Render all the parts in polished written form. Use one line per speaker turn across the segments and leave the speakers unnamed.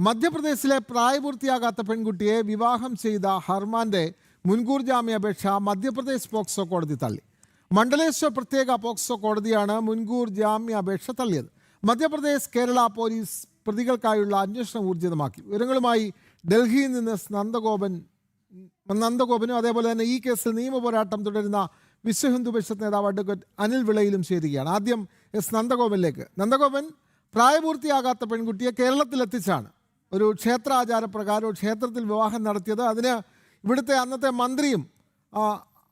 മധ്യപ്രദേശിലെ പ്രായപൂർത്തിയാകാത്ത പെൺകുട്ടിയെ വിവാഹം ചെയ്ത ഹർമാന്റെ മുൻകൂർ ജാമ്യാപേക്ഷ മധ്യപ്രദേശ് പോക്സോ കോടതി തള്ളി. മണ്ഡലേശ്വർ പ്രത്യേക പോക്സോ കോടതിയാണ് മുൻകൂർ ജാമ്യാപേക്ഷ തള്ളിയത്. മധ്യപ്രദേശ് കേരള പോലീസ് പ്രതികൾക്കായുള്ള അന്വേഷണം ഊർജിതമാക്കി. വിവരങ്ങളുമായി ഡൽഹിയിൽ നിന്ന് നന്ദഗോപനും അതേപോലെ തന്നെ ഈ കേസിൽ നിയമപോരാട്ടം തുടരുന്ന വിശ്വഹിന്ദു പരിഷത്ത് നേതാവ് അഡ്വക്കേറ്റ് അനിൽ വിളയിലും ചേരുകയാണ്. ആദ്യം നന്ദഗോപനിലേക്ക്. നന്ദഗോപൻ, പ്രായപൂർത്തിയാകാത്ത പെൺകുട്ടിയെ കേരളത്തിലെത്തിച്ചാണ് ഒരു ക്ഷേത്രാചാരപ്രകാരം ഒരു ക്ഷേത്രത്തിൽ വിവാഹം നടത്തിയത്. അതിന് ഇവിടുത്തെ അന്നത്തെ മന്ത്രിയും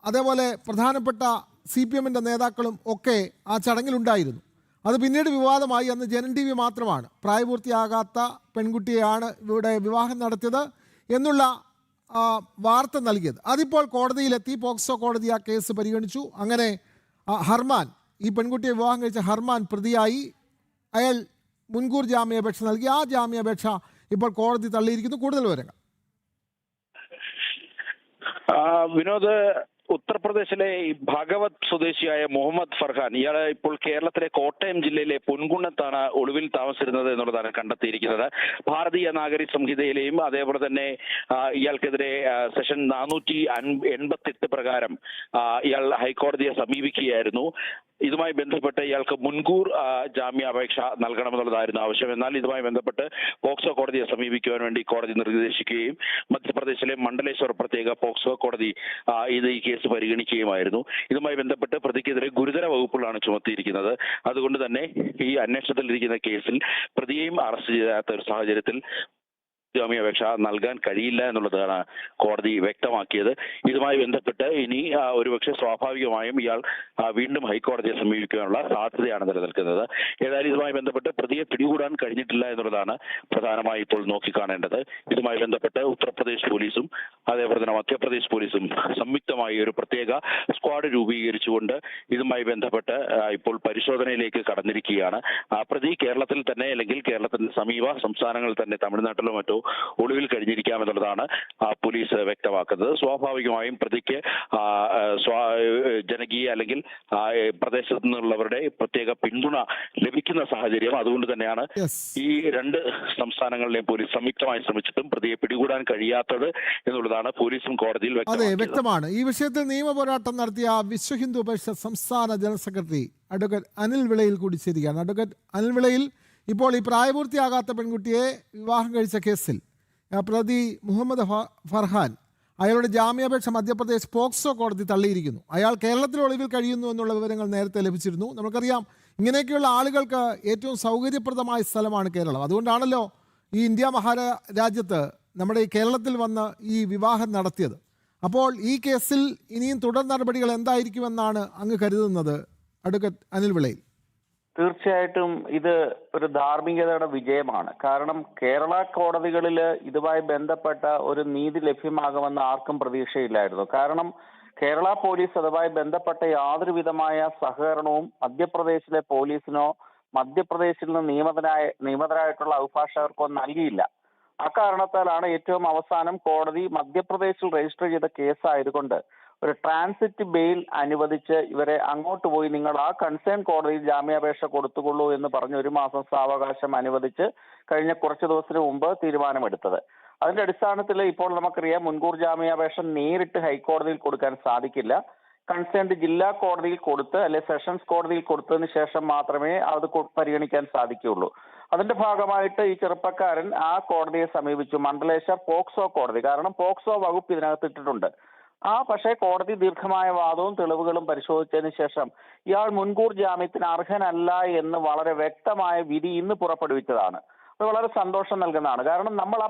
അതേപോലെ പ്രധാനപ്പെട്ട CPM-ൻ്റെ നേതാക്കളും ഒക്കെ ആ ചടങ്ങിലുണ്ടായിരുന്നു. അത് പിന്നീട് വിവാദമായി. അന്ന് ജനൻ TV മാത്രമാണ് പ്രായപൂർത്തിയാകാത്ത പെൺകുട്ടിയെയാണ് ഇവിടെ വിവാഹം നടത്തിയത് എന്നുള്ള വാർത്ത നൽകിയത്. അതിപ്പോൾ കോടതിയിലെത്തി. പോക്സോ കോടതി ആ കേസ് പരിഗണിച്ചു. അങ്ങനെ ഹർമാൻ, ഈ പെൺകുട്ടിയെ വിവാഹം കഴിച്ച ഹർമാൻ പ്രതിയായി. അയാൾ മുൻകൂർ ജാമ്യാപേക്ഷ നൽകി. ആ ജാമ്യാപേക്ഷ ഇപ്പോൾ കോടതി തള്ളിയിരിക്കുന്നു. കൂടുതൽ വിവരങ്ങൾ
വിനോദ്. ഉത്തർപ്രദേശിലെ ഭഗവത് സ്വദേശിയായ മുഹമ്മദ് ഫർഹാൻ, ഇയാള് ഇപ്പോൾ കേരളത്തിലെ കോട്ടയം ജില്ലയിലെ പൊൻകുന്നത്താണ് ഒളിവിൽ താമസിച്ചിരുന്നത് എന്നുള്ളതാണ് കണ്ടെത്തിയിരിക്കുന്നത്. ഭാരതീയ നാഗരിക സംഹിതയിലെയും അതേപോലെ തന്നെ ഇയാൾക്കെതിരെ സെഷൻ 488 പ്രകാരം ഇയാൾ ഹൈക്കോടതിയെ സമീപിക്കുകയായിരുന്നു. ഇതുമായി ബന്ധപ്പെട്ട് ഇയാൾക്ക് മുൻകൂർ ജാമ്യാപേക്ഷ നൽകണമെന്നുള്ളതായിരുന്നു ആവശ്യം. എന്നാൽ ഇതുമായി ബന്ധപ്പെട്ട് പോക്സോ കോടതിയെ സമീപിക്കുവാൻ വേണ്ടി കോടതി നിർദ്ദേശിക്കുകയും മധ്യപ്രദേശിലെ മണ്ഡലേശ്വർ പ്രത്യേക പോക്സോ കോടതി ഈ കേസ് പരിഗണിക്കുകയുമായിരുന്നു. ഇതുമായി ബന്ധപ്പെട്ട് പ്രതിക്കെതിരെ ഗുരുതര വകുപ്പുകളാണ് ചുമത്തിയിരിക്കുന്നത്. അതുകൊണ്ട് തന്നെ ഈ അന്വേഷണത്തിലിരിക്കുന്ന കേസിൽ പ്രതിയെയും അറസ്റ്റ് ചെയ്യാത്ത ഒരു സാഹചര്യത്തിൽ ജാമ്യാപേക്ഷ നൽകാൻ കഴിയില്ല എന്നുള്ളതാണ് കോടതി വ്യക്തമാക്കിയത്. ഇതുമായി ബന്ധപ്പെട്ട് ഇനി ഒരുപക്ഷെ സ്വാഭാവികമായും ഇയാൾ വീണ്ടും ഹൈക്കോടതിയെ സമീപിക്കാനുള്ള സാധ്യതയാണ് നിലനിൽക്കുന്നത്. ഏതായാലും ഇതുമായി ബന്ധപ്പെട്ട് പ്രതിയെ പിടികൂടാൻ കഴിഞ്ഞിട്ടില്ല എന്നുള്ളതാണ് പ്രധാനമായി ഇപ്പോൾ നോക്കിക്കാണേണ്ടത്. ഇതുമായി ബന്ധപ്പെട്ട് ഉത്തർപ്രദേശ് പോലീസും അതേപോലെ തന്നെ മധ്യപ്രദേശ് പോലീസും സംയുക്തമായി ഒരു പ്രത്യേക സ്ക്വാഡ് രൂപീകരിച്ചുകൊണ്ട് ഇതുമായി ബന്ധപ്പെട്ട് ഇപ്പോൾ പരിശോധനയിലേക്ക് കടന്നിരിക്കുകയാണ്. പ്രതി കേരളത്തിൽ തന്നെ അല്ലെങ്കിൽ കേരളത്തിന്റെ സമീപ സംസ്ഥാനങ്ങളിൽ തന്നെ തമിഴ്നാട്ടിലോ മറ്റോ ഒളിവിൽ കഴിഞ്ഞിരിക്കാമെന്നുള്ളതാണ് പോലീസ് വ്യക്തമാക്കുന്നത്. സ്വാഭാവികമായും പ്രതിക്ക് ജനകീയ അല്ലെങ്കിൽ പ്രദേശത്തു നിന്നുള്ളവരുടെ പ്രത്യേക പിന്തുണ ലഭിക്കുന്ന സാഹചര്യം. അതുകൊണ്ട് തന്നെയാണ് ഈ രണ്ട് സംസ്ഥാനങ്ങളിലെയും പോലീസ് സംയുക്തമായി ശ്രമിച്ചിട്ടും പ്രതിയെ പിടികൂടാൻ കഴിയാത്തത് എന്നുള്ളതാണ് പോലീസും കോടതിയിൽ
വ്യക്തമാണ്. ഈ വിഷയത്തിൽ നിയമപോരാട്ടം നടത്തിയ വിശ്വഹിന്ദു പരിഷത്ത് സംസ്ഥാന ജനറൽ സെക്രട്ടറി അഡ്വക്കേറ്റ് അനിൽ വിളയിൽ കൂടി ചേരുകയാണ്. അഡ്വക്കേറ്റ് അനിൽ വിളയിൽ, ഇപ്പോൾ ഈ പ്രായപൂർത്തിയാകാത്ത പെൺകുട്ടിയെ വിവാഹം കഴിച്ച കേസിൽ പ്രതി മുഹമ്മദ് ഫർഹാൻ, അയാളുടെ ജാമ്യാപേക്ഷ മധ്യപ്രദേശ് പോക്സോ കോടതി തള്ളിയിരിക്കുന്നു. അയാൾ കേരളത്തിൽ ഒളിവിൽ കഴിയുന്നു എന്നുള്ള വിവരങ്ങൾ നേരത്തെ ലഭിച്ചിരുന്നു. നമുക്കറിയാം, ഇങ്ങനെയൊക്കെയുള്ള ആളുകൾക്ക് ഏറ്റവും സൗകര്യപ്രദമായ സ്ഥലമാണ് കേരളം. അതുകൊണ്ടാണല്ലോ ഈ ഇന്ത്യ മഹാരാജ്യത്ത് നമ്മുടെ ഈ കേരളത്തിൽ വന്ന് ഈ വിവാഹം നടത്തിയത്. അപ്പോൾ ഈ കേസിൽ ഇനിയും തുടർ നടപടികൾ എന്തായിരിക്കുമെന്നാണ് അങ്ങ് കരുതുന്നത്, അഡ്വക്കേറ്റ് അനിൽ വിളയിൽ?
തീർച്ചയായിട്ടും ഇത് ഒരു ധാർമ്മികതയുടെ വിജയമാണ്. കാരണം കേരള കോടതികളിൽ ഇതുമായി ബന്ധപ്പെട്ട ഒരു നീതി ലഭ്യമാകുമെന്ന് ആർക്കും പ്രതീക്ഷയില്ലായിരുന്നു. കാരണം കേരള പോലീസ് അതുമായി ബന്ധപ്പെട്ട യാതൊരു വിധമായ സഹകരണവും മധ്യപ്രദേശിലെ പോലീസിനോ മധ്യപ്രദേശിൽ നിന്ന് നിയമിതരായിട്ടുള്ള അഭിഭാഷകർക്കോ നൽകിയില്ല. അക്കാരണത്താലാണ് ഏറ്റവും അവസാനം കോടതി മധ്യപ്രദേശിൽ രജിസ്റ്റർ ചെയ്ത കേസായതുകൊണ്ട് ഒരു ട്രാൻസിറ്റ് ബെയിൽ അനുവദിച്ച് ഇവരെ അങ്ങോട്ട് പോയി നിങ്ങൾ ആ കൺസേൺ കോടതിയിൽ ജാമ്യാപേക്ഷ കൊടുത്തുകൊള്ളൂ എന്ന് പറഞ്ഞ് 1 മാസം സാവകാശം അനുവദിച്ച് കഴിഞ്ഞ കുറച്ച് ദിവസത്തിന് മുമ്പ് തീരുമാനമെടുത്തത്. അതിന്റെ അടിസ്ഥാനത്തിൽ ഇപ്പോൾ നമുക്കറിയാം, മുൻകൂർ ജാമ്യാപേക്ഷ നേരിട്ട് ഹൈക്കോടതിയിൽ കൊടുക്കാൻ സാധിക്കില്ല. കൺസേൺഡ് ജില്ലാ കോടതിയിൽ കൊടുത്ത് അല്ലെ സെഷൻസ് കോടതിയിൽ കൊടുത്തതിന് ശേഷം മാത്രമേ അത് പരിഗണിക്കാൻ സാധിക്കുകയുള്ളൂ. അതിന്റെ ഭാഗമായിട്ട് ഈ ചെറുപ്പക്കാരൻ ആ കോടതിയെ സമീപിച്ചു, മണ്ഡലേശ്വർ പോക്സോ കോടതി. കാരണം പോക്സോ വകുപ്പ് ഇതിനകത്ത് ഇട്ടിട്ടുണ്ട്. പക്ഷേ കോടതി ദീർഘമായ വാദവും തെളിവുകളും പരിശോധിച്ചതിന് ശേഷം ഇയാൾ മുൻകൂർ ജാമ്യത്തിന് അർഹനല്ല എന്ന് വളരെ വ്യക്തമായ വിധി ഇന്ന് പുറപ്പെടുവിച്ചതാണ്. അത് വളരെ സന്തോഷം നൽകുന്നതാണ്. കാരണം നമ്മൾ ആ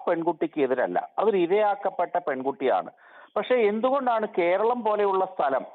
പെൺകുട്ടിക്ക് എതിരല്ല, അതൊരു ഇരയാക്കപ്പെട്ട പെൺകുട്ടിയാണ്. പക്ഷെ എന്തുകൊണ്ടാണ് കേരളം പോലെയുള്ള സ്ഥലം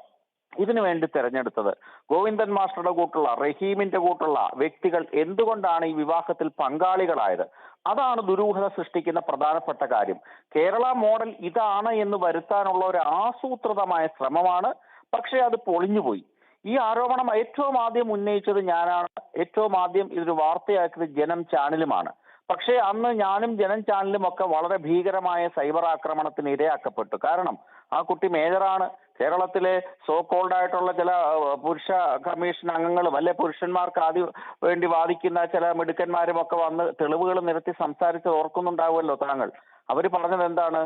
ഇതിനു വേണ്ടി തെരഞ്ഞെടുത്തത്? ഗോവിന്ദൻ മാസ്റ്ററുടെ കൂട്ടുള്ള, റഹീമിന്റെ കൂട്ടുള്ള വ്യക്തികൾ എന്തുകൊണ്ടാണ് ഈ വിവാഹത്തിൽ പങ്കാളികളായത്? അതാണ് ദുരൂഹത സൃഷ്ടിക്കുന്ന പ്രധാനപ്പെട്ട കാര്യം. കേരള മോഡൽ ഇതാണ് എന്ന് വരുത്താനുള്ള ഒരു ആസൂത്രിതമായ ശ്രമമാണ്. പക്ഷെ അത് പൊളിഞ്ഞുപോയി. ഈ ആരോപണം ഏറ്റവും ആദ്യം ഉന്നയിച്ചത് ഞാനാണ്. ഏറ്റവും ആദ്യം ഇതൊരു വാർത്തയാക്കിയത് ജനം ചാനലുമാണ്. പക്ഷേ അന്ന് ഞാനും ജനം ചാനലും ഒക്കെ വളരെ ഭീകരമായ സൈബർ ആക്രമണത്തിന് ഇരയാക്കപ്പെട്ടു. കാരണം ആ കുട്ടി മേജറാണ്, കേരളത്തിലെ സോ കോൾഡ് ആയിട്ടുള്ള ചില പുരുഷ കമ്മീഷൻ അംഗങ്ങളും അല്ലെ പുരുഷന്മാർക്ക് ആദ്യം വേണ്ടി വാദിക്കുന്ന ചില മിടുക്കന്മാരും ഒക്കെ വന്ന് തെളിവുകൾ നിരത്തി സംസാരിച്ച് ഓർക്കുന്നുണ്ടാവുമല്ലോ താങ്കൾ. അവർ പറഞ്ഞത് എന്താണ്?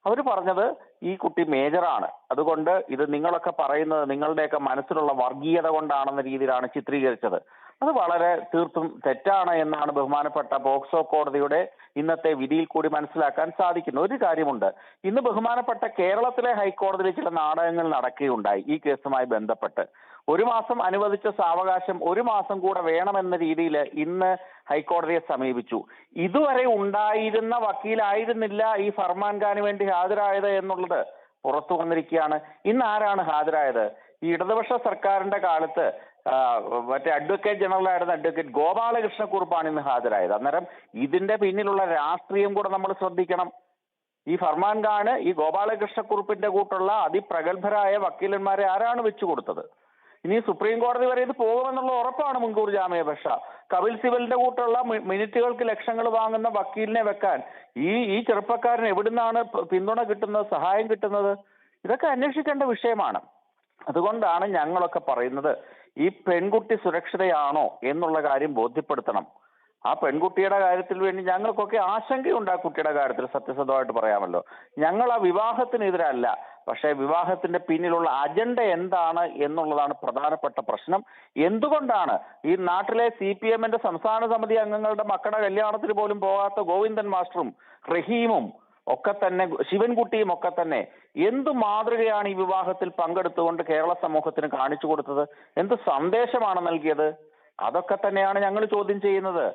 അവർ പറഞ്ഞത് ഈ കുട്ടി മേജറാണ്, അതുകൊണ്ട് ഇത് നിങ്ങളൊക്കെ പറയുന്നത് നിങ്ങളുടെയൊക്കെ മനസ്സിലുള്ള വർഗീയത കൊണ്ടാണെന്ന രീതിയിലാണ് ചിത്രീകരിച്ചത്. അത് വളരെ തീർത്തും തെറ്റാണ് എന്നാണ് ബഹുമാനപ്പെട്ട പോക്സോ കോടതിയുടെ ഇന്നത്തെ വിധിയിൽ കൂടി മനസ്സിലാക്കാൻ സാധിക്കുന്നു. ഒരു കാര്യമുണ്ട്, ഇന്ന് ബഹുമാനപ്പെട്ട കേരളത്തിലെ ഹൈക്കോടതിയിൽ ചില നാടകങ്ങൾ നടക്കുകയുണ്ടായി ഈ കേസുമായി ബന്ധപ്പെട്ട്. ഒരു മാസം അനുവദിച്ച സാവകാശം ഒരു മാസം കൂടെ വേണമെന്ന രീതിയിൽ ഇന്ന് ഹൈക്കോടതിയെ സമീപിച്ചു. ഇതുവരെ ഉണ്ടായിരുന്ന വക്കീലായിരുന്നില്ല ഈ ഫർമാൻ ഖാന് വേണ്ടി ഹാജരായത് എന്നുള്ളത് പുറത്തു വന്നിരിക്കുകയാണ്. ഇന്ന് ആരാണ് ഹാജരായത്? ഈ ഇടതുപക്ഷ സർക്കാരിന്റെ കാലത്ത് മറ്റേ അഡ്വക്കേറ്റ് ജനറൽ ആയിരുന്ന അഡ്വക്കേറ്റ് ഗോപാലകൃഷ്ണക്കുറുപ്പാണ് ഇന്ന് ഹാജരായത്. അന്നേരം ഇതിന്റെ പിന്നിലുള്ള രാഷ്ട്രീയം കൂടെ നമ്മൾ ശ്രദ്ധിക്കണം. ഈ ഫർമാൻ ഖാന് ഈ ഗോപാലകൃഷ്ണക്കുറുപ്പിന്റെ കൂട്ടുള്ള അതിപ്രഗത്ഭരായ വക്കീലന്മാരെ ആരാണ് വെച്ചു കൊടുത്തത്? ഇനി സുപ്രീം കോടതി വരെ ഇത് പോകുമെന്നുള്ള ഉറപ്പാണ് മുൻകൂർ ജാമ്യാപേക്ഷ. കപിൽ സിബലിന്റെ കൂട്ടുള്ള മിനിറ്റുകൾക്ക് ലക്ഷങ്ങൾ വാങ്ങുന്ന വക്കീലിനെ വെക്കാൻ ഈ ചെറുപ്പക്കാരന് എവിടുന്നാണ് പിന്തുണ കിട്ടുന്നത്, സഹായം കിട്ടുന്നത്? ഇതൊക്കെ അന്വേഷിക്കേണ്ട വിഷയമാണ്. അതുകൊണ്ടാണ് ഞങ്ങളൊക്കെ പറയുന്നത്, ഈ പെൺകുട്ടി സുരക്ഷിതയാണോ എന്നുള്ള കാര്യം ബോധ്യപ്പെടുത്തണം. ആ പെൺകുട്ടിയുടെ കാര്യത്തിൽ വേണ്ടി ഞങ്ങൾക്കൊക്കെ ആശങ്കയുണ്ട്. ആ കുട്ടിയുടെ കാര്യത്തിൽ സത്യസന്ധമായിട്ട് പറയാമല്ലോ, ഞങ്ങൾ ആ വിവാഹത്തിനെതിരല്ല. പക്ഷേ വിവാഹത്തിന്റെ പിന്നിലുള്ള അജണ്ട എന്താണ് എന്നുള്ളതാണ് പ്രധാനപ്പെട്ട പ്രശ്നം. എന്തുകൊണ്ടാണ് ഈ നാട്ടിലെ CPM-ന്റെ സംസ്ഥാന സമിതി അംഗങ്ങളുടെ മക്കളുടെ കല്യാണത്തിന് പോലും പോകാത്ത ഗോവിന്ദൻ മാസ്റ്ററും റഹീമും ഒക്കെ തന്നെ, ശിവൻകുട്ടിയും ഒക്കെ തന്നെ എന്ത് മാതൃകയാണ് ഈ വിവാഹത്തിൽ പങ്കെടുത്തുകൊണ്ട് കേരള സമൂഹത്തിന് കാണിച്ചു കൊടുത്തത്? എന്ത് സന്ദേശമാണ് നൽകിയത്? അതൊക്കെ തന്നെയാണ് ഞങ്ങൾ ചോദ്യം ചെയ്യുന്നത്.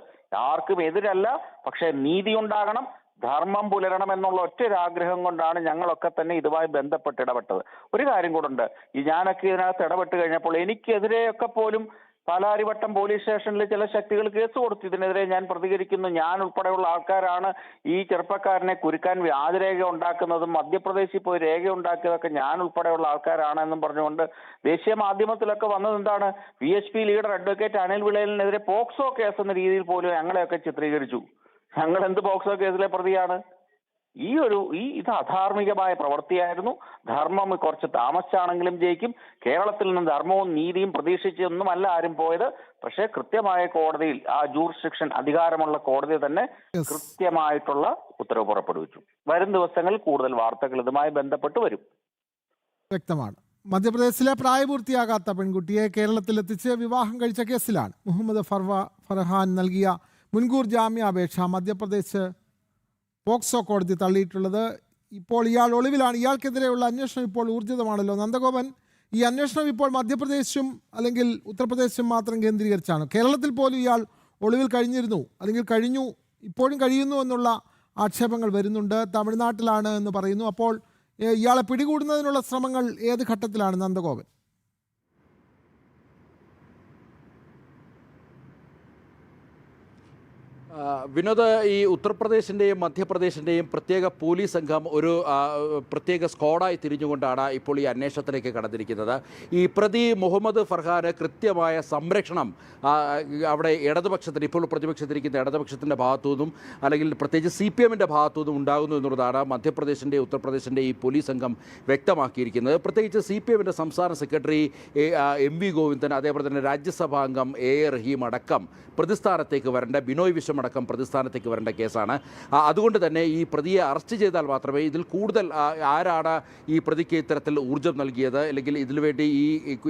ആർക്കും എതിരല്ല, പക്ഷെ നീതി ഉണ്ടാകണം, ധർമ്മം പുലരണം എന്നുള്ള ഒറ്റൊരാഗ്രഹം കൊണ്ടാണ് ഞങ്ങളൊക്കെ തന്നെ ഇതുമായി ബന്ധപ്പെട്ട് ഇടപെട്ടത്. ഒരു കാര്യം കൂടുണ്ട്, ഈ ഞാനൊക്കെ ഇതിനകത്ത് ഇടപെട്ട് കഴിഞ്ഞപ്പോൾ എനിക്കെതിരെയൊക്കെ പോലും പാലാരിവട്ടം പോലീസ് സ്റ്റേഷനിൽ ചില ശക്തികൾ കേസ് കൊടുത്തു. ഇതിനെതിരെ ഞാൻ പ്രതികരിക്കുന്നു, ഞാൻ ഉൾപ്പെടെയുള്ള ആൾക്കാരാണ് ഈ ചെറുപ്പക്കാരനെ കുരുക്കാൻ വ്യാജരേഖ ഉണ്ടാക്കുന്നതും മധ്യപ്രദേശിൽ പോയി രേഖ ഉണ്ടാക്കിയതൊക്കെ ഞാൻ ഉൾപ്പെടെയുള്ള ആൾക്കാരാണ് എന്നും പറഞ്ഞുകൊണ്ട് ദേശീയ മാധ്യമത്തിലൊക്കെ വന്നത് എന്താണ്? VHP ലീഡർ അഡ്വക്കേറ്റ് അനിൽ വിളയലിനെതിരെ പോക്സോ കേസ് എന്ന രീതിയിൽ പോലും ഞങ്ങളെയൊക്കെ ചിത്രീകരിച്ചു. ഞങ്ങൾ എന്ത് പോക്സോ കേസിലെ പ്രതിയാണ്? ഇത് അധാർമികമായ പ്രവൃത്തിയായിരുന്നു. ധർമ്മം കുറച്ച് താമസിച്ചാണെങ്കിലും ജയിക്കും. കേരളത്തിൽ നിന്ന് ധർമ്മവും നീതിയും പ്രതീക്ഷിച്ചൊന്നുമല്ല ആരും പോയത്. പക്ഷേ കൃത്യമായ കോടതിയിൽ, ആ ജൂറിസ്ഡിക്ഷൻ അധികാരമുള്ള കോടതി തന്നെ കൃത്യമായിട്ടുള്ള ഉത്തരവ് പുറപ്പെടുവിച്ചു. വരും ദിവസങ്ങളിൽ കൂടുതൽ വാർത്തകൾ ഇതുമായി ബന്ധപ്പെട്ട് വരും.
വ്യക്തമാണ്. മധ്യപ്രദേശിലെ പ്രായപൂർത്തിയാകാത്ത പെൺകുട്ടിയെ കേരളത്തിലെത്തിച്ച് വിവാഹം കഴിച്ച കേസിലാണ് മുഹമ്മദ് ഫർഹാൻ നൽകിയ മുൻകൂർ ജാമ്യാപേക്ഷ മധ്യപ്രദേശ് പോക്സോ കോടതി തള്ളിയിട്ടുള്ളത്. ഇപ്പോൾ ഇയാൾ ഒളിവിലാണ്. ഇയാൾക്കെതിരെയുള്ള അന്വേഷണം ഇപ്പോൾ ഊർജിതമാണല്ലോ. നന്ദഗോപൻ, ഈ അന്വേഷണം ഇപ്പോൾ മധ്യപ്രദേശും അല്ലെങ്കിൽ ഉത്തർപ്രദേശും മാത്രം കേന്ദ്രീകരിച്ചാണ്. കേരളത്തിൽ പോലും ഇയാൾ ഒളിവിൽ കഴിഞ്ഞിരുന്നു, അല്ലെങ്കിൽ കഴിഞ്ഞു, ഇപ്പോഴും കഴിയുന്നു എന്നുള്ള ആക്ഷേപങ്ങൾ വരുന്നുണ്ട്. തമിഴ്നാട്ടിലാണ് എന്ന് പറയുന്നു. അപ്പോൾ ഇയാളെ പിടികൂടുന്നതിനുള്ള ശ്രമങ്ങൾ ഏത് ഘട്ടത്തിലാണ് നന്ദഗോപൻ?
വിനോദ്, ഈ ഉത്തർപ്രദേശിൻ്റെയും മധ്യപ്രദേശിൻ്റെയും പ്രത്യേക പോലീസ് സംഘം ഒരു പ്രത്യേക സ്ക്വാഡായി തിരിഞ്ഞുകൊണ്ടാണ് ഇപ്പോൾ ഈ അന്വേഷണത്തിലേക്ക് കടന്നിരിക്കുന്നത്. ഈ പ്രതി മുഹമ്മദ് ഫർഹാന് കൃത്യമായ സംരക്ഷണം അവിടെ ഇടതുപക്ഷത്തിന്, ഇപ്പോൾ പ്രതിപക്ഷത്തിരിക്കുന്ന ഇടതുപക്ഷത്തിൻ്റെ ഭാഗത്തുനിന്നും അല്ലെങ്കിൽ പ്രത്യേകിച്ച് CPM-ൻ്റെ ഭാഗത്തുനിന്നും ഉണ്ടാകുന്നു എന്നുള്ളതാണ് മധ്യപ്രദേശിൻ്റെ ഉത്തർപ്രദേശിൻ്റെ ഈ പോലീസ് സംഘം വ്യക്തമാക്കിയിരിക്കുന്നത്. പ്രത്യേകിച്ച് CPM-ൻ്റെ സംസ്ഥാന സെക്രട്ടറി MV ഗോവിന്ദൻ, അതേപോലെ തന്നെ രാജ്യസഭാ അംഗം A റഹീം അടക്കം പ്രതിസ്ഥാനത്തേക്ക് വരേണ്ട, ബിനോയ് വിശ്വം അടക്കം പ്രതിസ്ഥാനത്തേക്ക് വരേണ്ട കേസാണ്. അതുകൊണ്ട് തന്നെ ഈ പ്രതിയെ അറസ്റ്റ് ചെയ്താൽ മാത്രമേ ഇതിൽ കൂടുതൽ ആരാണ് ഈ പ്രതിക്ക് ഇത്തരത്തിൽ ഊർജ്ജം നൽകിയത്, അല്ലെങ്കിൽ ഇതിനുവേണ്ടി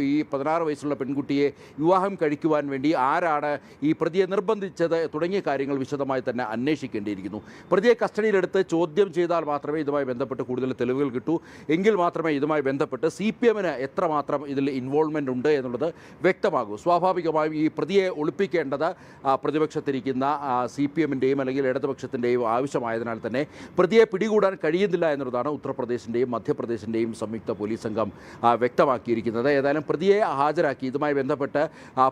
ഈ 16 വയസ്സുള്ള പെൺകുട്ടിയെ വിവാഹം കഴിക്കുവാൻ വേണ്ടി ആരാണ് ഈ പ്രതിയെ നിർബന്ധിച്ചത് തുടങ്ങിയ കാര്യങ്ങൾ വിശദമായി തന്നെ അന്വേഷിക്കേണ്ടിയിരിക്കുന്നു. പ്രതിയെ കസ്റ്റഡിയിലെടുത്ത് ചോദ്യം ചെയ്താൽ മാത്രമേ ഇതുമായി ബന്ധപ്പെട്ട് കൂടുതൽ തെളിവുകൾ കിട്ടൂ. എങ്കിൽ മാത്രമേ ഇതുമായി ബന്ധപ്പെട്ട് CPM-ന് എത്രമാത്രം ഇതിൽ ഇൻവോൾവ്മെൻ്റ് ഉണ്ട് എന്നുള്ളത് വ്യക്തമാകൂ. സ്വാഭാവികമായും ഈ പ്രതിയെ ഒളിപ്പിക്കേണ്ടത് പ്രതിപക്ഷത്തിരിക്കുന്ന CPM-ൻ്റെയും അല്ലെങ്കിൽ ഇടതുപക്ഷത്തിൻ്റെയും ആവശ്യമായതിനാൽ തന്നെ പ്രതിയെ പിടികൂടാൻ കഴിയുന്നില്ല എന്നുള്ളതാണ് ഉത്തർപ്രദേശിൻ്റെയും മധ്യപ്രദേശിൻ്റെയും സംയുക്ത പോലീസ് സംഘം വ്യക്തമാക്കിയിരിക്കുന്നത്. ഏതായാലും പ്രതിയെ ഹാജരാക്കി. ഇതുമായി ബന്ധപ്പെട്ട്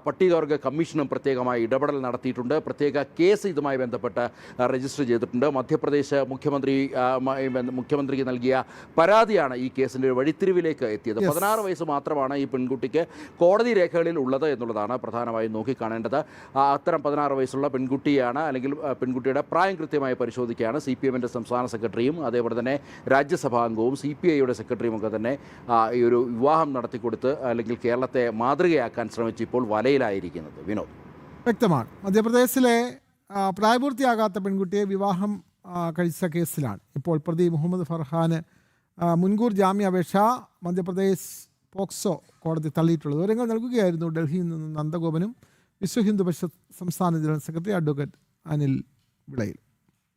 പട്ടികവർഗ കമ്മീഷനും പ്രത്യേകമായി ഇടപെടൽ നടത്തിയിട്ടുണ്ട്. പ്രത്യേക കേസ് ഇതുമായി ബന്ധപ്പെട്ട് രജിസ്റ്റർ ചെയ്തിട്ടുണ്ട്. മധ്യപ്രദേശ് മുഖ്യമന്ത്രിക്ക് നൽകിയ പരാതിയാണ് ഈ കേസിൻ്റെ വഴിത്തിരിവിലേക്ക് എത്തിയത്. 16 വയസ്സ് മാത്രമാണ് ഈ പെൺകുട്ടിക്ക് കോടതി രേഖകളിൽ ഉള്ളത് എന്നുള്ളതാണ് പ്രധാനമായും നോക്കിക്കാണേണ്ടത്. അത്തരം 16 വയസ്സുള്ള പെൺകുട്ടിയാണ് അല്ലെങ്കിൽ പെൺകുട്ടിയുടെ പ്രായം കൃത്യമായി പരിശോധിക്കുകയാണ്. CPM-ൻ്റെ സംസ്ഥാന സെക്രട്ടറിയും അതേപോലെ തന്നെ രാജ്യസഭാംഗവും CPI-യുടെ സെക്രട്ടറിയും ഒക്കെ തന്നെ ഈ ഒരു വിവാഹം നടത്തിക്കൊടുത്ത് അല്ലെങ്കിൽ കേരളത്തെ മാതൃകയാക്കാൻ ശ്രമിച്ച് ഇപ്പോൾ വലയിലായിരിക്കുന്നത്. വിനോദ്,
വ്യക്തമാണ്. മധ്യപ്രദേശിലെ പ്രായപൂർത്തിയാകാത്ത പെൺകുട്ടിയെ വിവാഹം കഴിച്ച കേസിലാണ് ഇപ്പോൾ പ്രതി മുഹമ്മദ് ഫർഹാന് മുൻകൂർ ജാമ്യാപേക്ഷ മധ്യപ്രദേശ് പോക്സോ കോടതി തള്ളിയിട്ടുള്ളത്. വിവരങ്ങൾ നൽകുകയായിരുന്നു ഡൽഹിയിൽ നിന്ന് നന്ദഗോപനും വിശ്വ ഹിന്ദു പരിഷത്ത് സംസ്ഥാന ജനറൽ സെക്രട്ടറി അഡ്വക്കേറ്റ് അനിൽ വിളയിൽ.